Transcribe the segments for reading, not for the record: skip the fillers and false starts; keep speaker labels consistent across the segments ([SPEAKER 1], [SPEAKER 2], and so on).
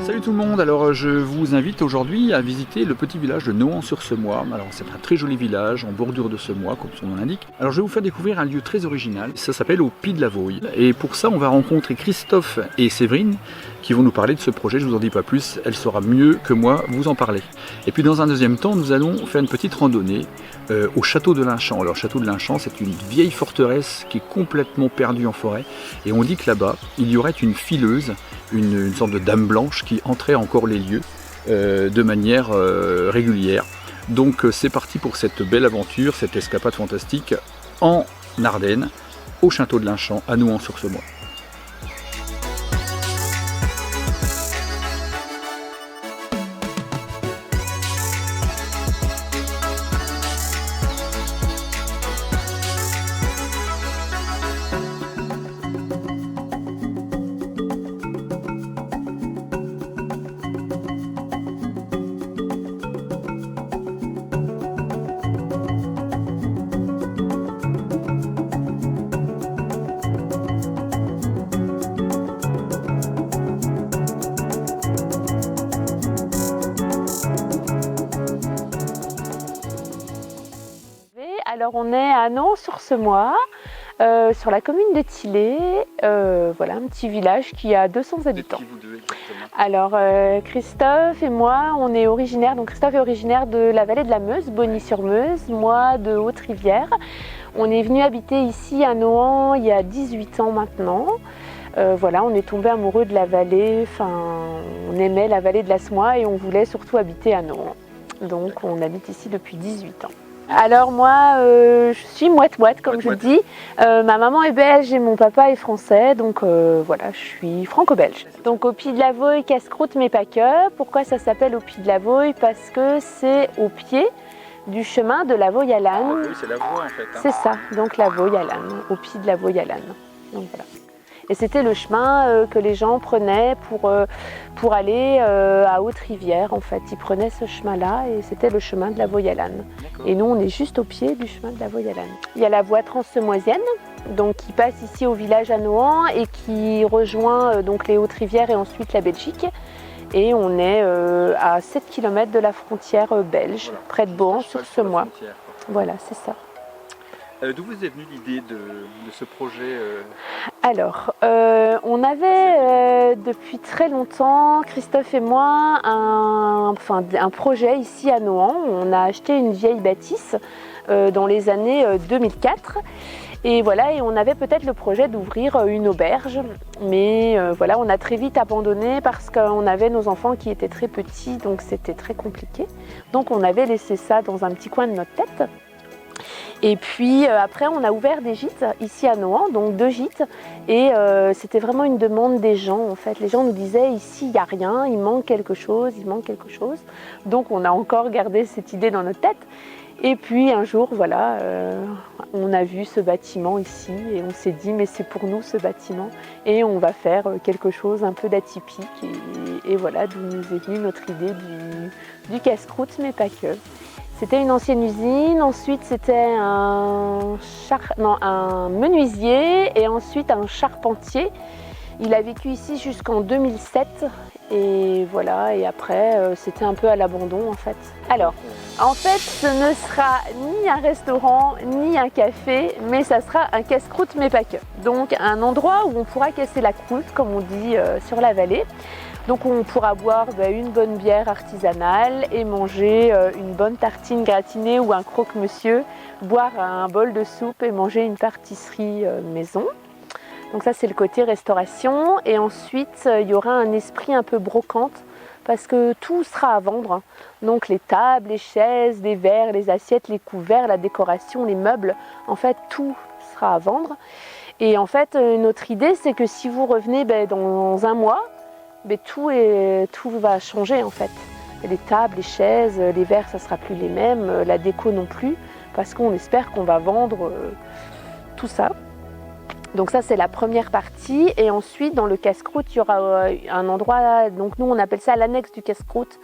[SPEAKER 1] Salut tout le monde, alors je vous invite aujourd'hui à visiter le petit village de Nohant-sur-Semois. Alors c'est un très joli village en bordure de semois comme son nom l'indique. Alors je vais vous faire découvrir un lieu très original, ça s'appelle au Pied de la Vouille. Et pour ça on va rencontrer Christophe et Séverine qui vont nous parler de ce projet, je vous en dis pas plus, elle saura mieux que moi vous en parler. Et puis dans un deuxième temps nous allons faire une petite randonnée au château de Linchamp. Alors le château de Linchamp c'est une vieille forteresse qui est complètement perdue en forêt et on dit que là-bas il y aurait une fileuse, une sorte de dame blanche qui entrait encore les lieux de manière régulière. Donc c'est parti pour cette belle aventure, cette escapade fantastique en Ardennes, au château de Linchamp, à Nohant-sur-Semois.
[SPEAKER 2] Alors on est à Nohant-sur-Semois, sur la commune de Tillé, voilà un petit village qui a 200 habitants.
[SPEAKER 1] Qui vous deux exactement?
[SPEAKER 2] Alors Christophe et moi, on est originaire, donc Christophe est originaire de la vallée de la Meuse, Bonny-sur-Meuse, moi de Haute-Rivière. On est venu habiter ici à Nohant il y a 18 ans maintenant. Voilà, on est tombé amoureux de la vallée, on aimait la vallée de la Semois et on voulait surtout habiter à Nohant. Donc on habite ici depuis 18 ans. Alors moi, je suis moite-moite comme je dis. Ma maman est belge et mon papa est français, donc voilà, je suis franco-belge. Donc au Pied de la Vouille, casse-croûte mais pas que. Pourquoi ça s'appelle au Pied de la Vouille? Parce que c'est au pied du chemin de la Vouille à l'âne.
[SPEAKER 1] Ah oui, c'est la voie en fait. Hein.
[SPEAKER 2] C'est ça, donc la Vouille à l'âne, au pied de la Vouille à l'âne. Donc voilà. Et c'était le chemin que les gens prenaient pour aller à Haute-Rivière en fait. Ils prenaient ce chemin-là et c'était le chemin de la Vouille à l'âne. Et nous on est juste au pied du chemin de la Vouille à l'âne. Il y a la voie transsemoisienne donc, qui passe ici au village à Nohant et qui rejoint donc les Hautes-Rivières et ensuite la Belgique. Et on est à 7 km de la frontière belge, voilà, près de Nohant-sur-Semois. Voilà, c'est ça.
[SPEAKER 1] D'où vous est venue l'idée de ce projet
[SPEAKER 2] Alors, on avait depuis très longtemps, Christophe et moi, un projet ici à Nohant. On a acheté une vieille bâtisse dans les années 2004. Et voilà, et on avait peut-être le projet d'ouvrir une auberge. Mais voilà, on a très vite abandonné parce qu'on avait nos enfants qui étaient très petits, donc c'était très compliqué. Donc on avait laissé ça dans un petit coin de notre tête. Et puis après on a ouvert des gîtes ici à Nohant, donc 2 gîtes et c'était vraiment une demande des gens en fait. Les gens nous disaient ici il n'y a rien, il manque quelque chose, il manque quelque chose. Donc on a encore gardé cette idée dans notre tête. Et puis un jour voilà, on a vu ce bâtiment ici et on s'est dit mais c'est pour nous ce bâtiment et on va faire quelque chose un peu d'atypique et voilà d'où nous est venue notre idée du casse-croûte mais pas que. C'était une ancienne usine, ensuite c'était un menuisier et ensuite un charpentier. Il a vécu ici jusqu'en 2007 et voilà, et après c'était un peu à l'abandon en fait. Alors, en fait ce ne sera ni un restaurant ni un café, mais ça sera un casse-croûte mais pas que. Donc un endroit où on pourra casser la croûte comme on dit sur la vallée. Donc on pourra boire une bonne bière artisanale et manger une bonne tartine gratinée ou un croque-monsieur, boire un bol de soupe et manger une pâtisserie maison. Donc ça c'est le côté restauration et ensuite il y aura un esprit un peu brocante parce que tout sera à vendre. Donc les tables, les chaises, les verres, les assiettes, les couverts, la décoration, les meubles, en fait tout sera à vendre. Et en fait notre idée c'est que si vous revenez dans un mois, mais tout va changer en fait. Les tables, les chaises, les verres, ça ne sera plus les mêmes, la déco non plus, parce qu'on espère qu'on va vendre tout ça. Donc ça c'est la première partie et ensuite dans le casse-croûte il y aura un endroit, donc nous on appelle ça l'annexe du casse-croûte,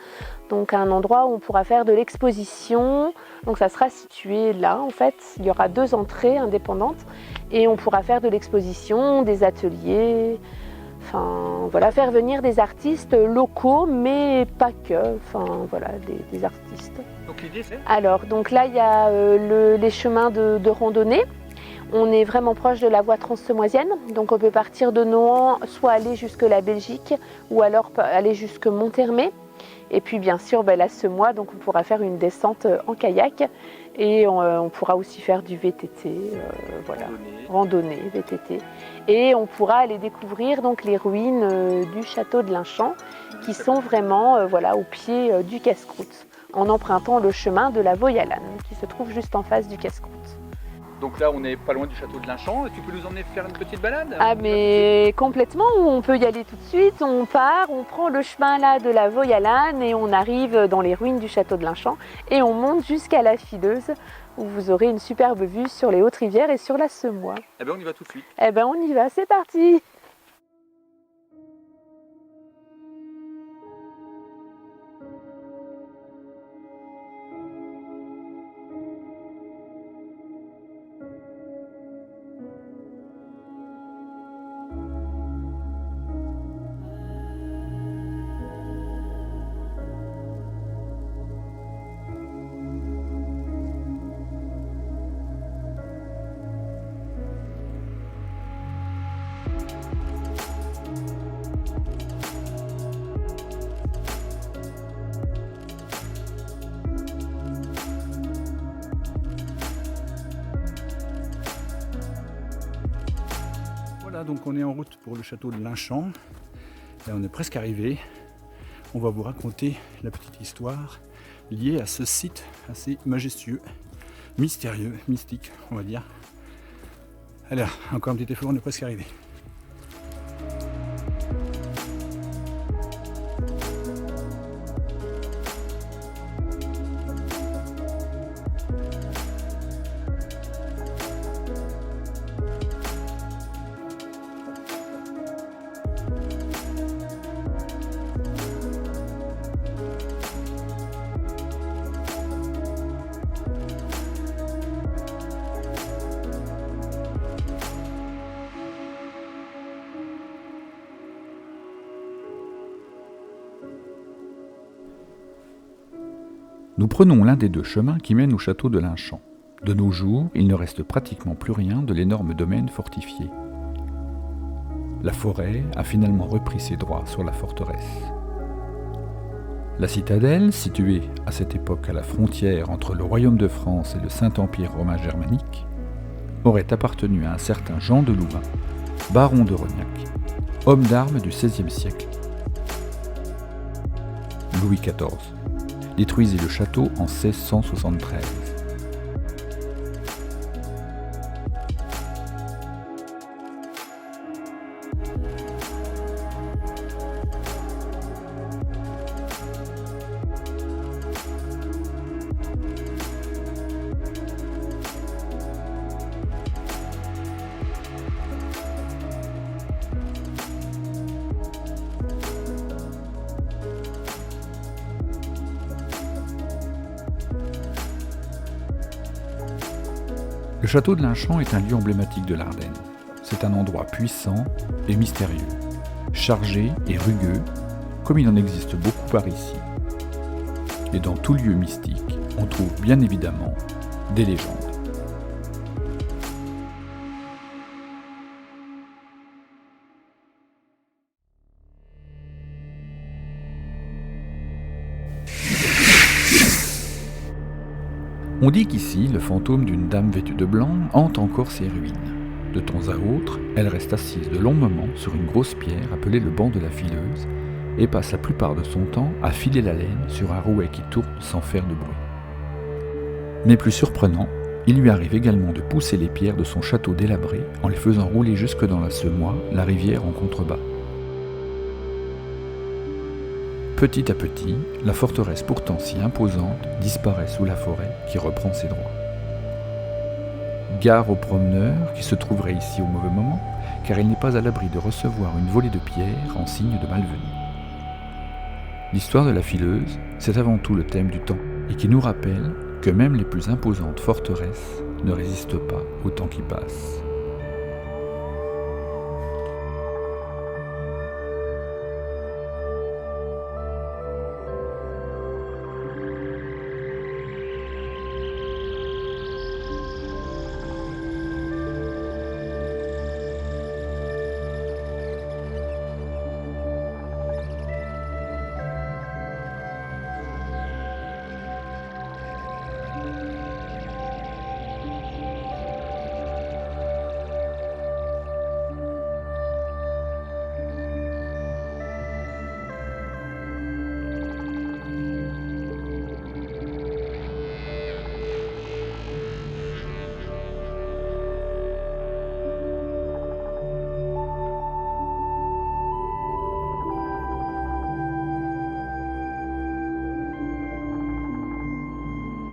[SPEAKER 2] donc un endroit où on pourra faire de l'exposition, donc ça sera situé là en fait, il y aura 2 entrées indépendantes et on pourra faire de l'exposition, des ateliers. Enfin, voilà, faire venir des artistes locaux, mais pas que. Enfin, voilà, des artistes.
[SPEAKER 1] Donc l'idée c'est?
[SPEAKER 2] Alors, donc là, il y a les chemins de randonnée. On est vraiment proche de la voie transsemoisienne, donc on peut partir de Nohant, soit aller jusque la Belgique, ou alors aller jusque Monthermé. Et puis bien sûr, la Semois, donc on pourra faire une descente en kayak, et on pourra aussi faire du VTT, voilà, randonnée, VTT. Et on pourra aller découvrir donc les ruines du château de Linchamp, qui sont vraiment voilà, au pied du casse-croûte, en empruntant le chemin de la Voyalane, qui se trouve juste en face du casse-croûte.
[SPEAKER 1] Donc là, on n'est pas loin du château de Linchamp. Tu peux nous emmener faire une petite balade?
[SPEAKER 2] Ah mais complètement, on peut y aller tout de suite. On part, on prend le chemin là de la Voyalane et on arrive dans les ruines du château de Linchamp et on monte jusqu'à la Fileuse où vous aurez une superbe vue sur les Hautes-Rivières et sur la Semois.
[SPEAKER 1] Eh bien, on y va tout de suite.
[SPEAKER 2] Eh bien, on y va, c'est parti!
[SPEAKER 1] Voilà, donc on est en route pour le château de Linchamp. Là, on est presque arrivé. On va vous raconter la petite histoire liée à ce site assez majestueux, mystérieux, mystique, on va dire. Allez, encore un petit effort, on est presque arrivé. Nous prenons l'un des deux chemins qui mènent au château de Linchamp. De nos jours, il ne reste pratiquement plus rien de l'énorme domaine fortifié. La forêt a finalement repris ses droits sur la forteresse. La citadelle, située à cette époque à la frontière entre le royaume de France et le Saint-Empire romain germanique, aurait appartenu à un certain Jean de Louvain, baron de Rognac, homme d'armes du XVIe siècle. Louis XIV détruisit le château en 1673. Le château de Linchamp est un lieu emblématique de l'Ardenne. C'est un endroit puissant et mystérieux, chargé et rugueux, comme il en existe beaucoup par ici. Et dans tout lieu mystique, on trouve bien évidemment des légendes. On dit qu'ici, le fantôme d'une dame vêtue de blanc hante encore ces ruines. De temps à autre, elle reste assise de longs moments sur une grosse pierre appelée le banc de la fileuse et passe la plupart de son temps à filer la laine sur un rouet qui tourne sans faire de bruit. Mais plus surprenant, il lui arrive également de pousser les pierres de son château délabré en les faisant rouler jusque dans la Semois, la rivière en contrebas. Petit à petit, la forteresse pourtant si imposante disparaît sous la forêt qui reprend ses droits. Gare aux promeneurs qui se trouveraient ici au mauvais moment, car il n'est pas à l'abri de recevoir une volée de pierres en signe de malvenue. L'histoire de la fileuse, c'est avant tout le thème du temps, et qui nous rappelle que même les plus imposantes forteresses ne résistent pas au temps qui passe.